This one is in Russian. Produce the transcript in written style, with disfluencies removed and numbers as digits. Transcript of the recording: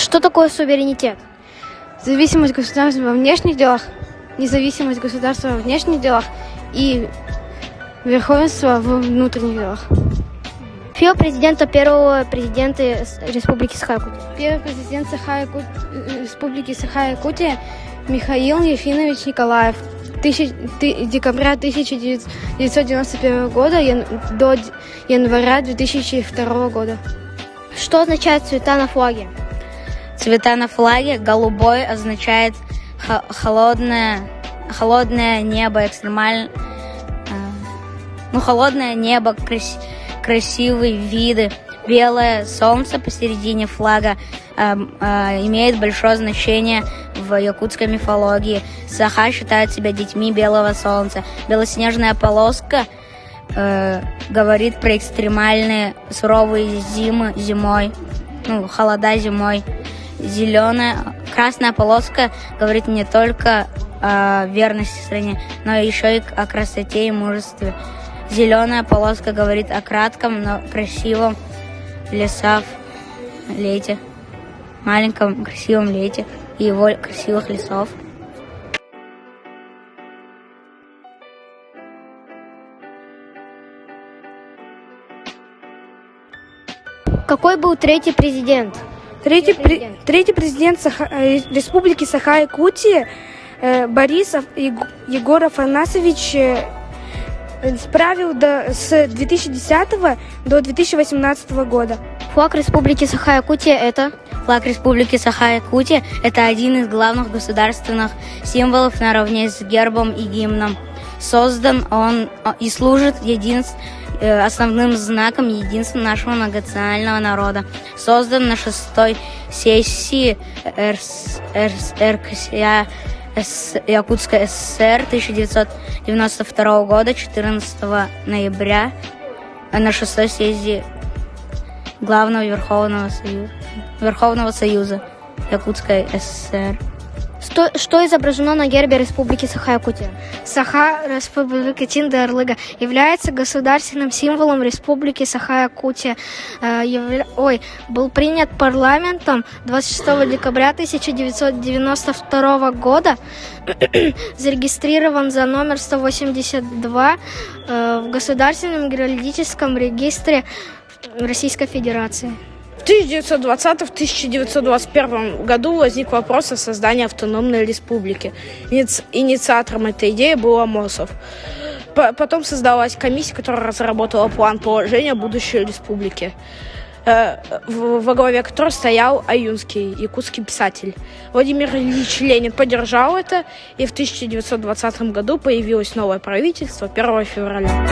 Что такое суверенитет? Зависимость государства во внешних делах, независимость государства во внешних делах и верховенство во внутренних делах. Фио президента первого президента Республики Саха-Якутия. Первый президент Республики Саха-Якутия Михаил Ефимович Николаев. Декабря 1991 года до января 2002 года. Что означают цвета на флаге? Цвета на флаге: голубой означает холодное небо, холодное небо, красивые виды. Белое солнце посередине флага имеет большое значение в якутской мифологии. Саха считают себя детьми белого солнца. Белоснежная полоска говорит про экстремальные суровые зимой, холода зимой. Красная полоска говорит не только о верности стране, но еще и о красоте и мужестве. Зеленая полоска говорит о кратком, но красивом лете, маленьком красивом лете и его красивых лесов. Какой был третий президент? Третий президент Республики Саха-Якутия Борисов Егор Афанасьевич правил с 2010 до 2018 года. Флаг Республики Саха-Якутия это? Флаг Республики Саха-Якутия – это один из главных государственных символов наравне с гербом и гимном. Создан он и служит основным знаком единства нашего многонационального народа. Создан на 6-й сессии РКСЯ Якутской ССР 1992 года, 14 ноября, на 6-й съезде Главного Верховного Союза Якутской ССР. Что изображено на гербе Республики Саха-Якутия? Саха Республика Тинда-Арлыга является государственным символом Республики Саха-Якутия. Был принят парламентом 26 декабря 1992 года, зарегистрирован за номер 182 в Государственном геологическом регистре Российской Федерации. В 1920-1921 году возник вопрос о создании автономной республики. Инициатором этой идеи был Амосов. Потом создалась комиссия, которая разработала план положения будущей республики, во главе которой стоял Аюнский, якутский писатель. Владимир Ильич Ленин поддержал это, и в 1920 году появилось новое правительство 1 февраля.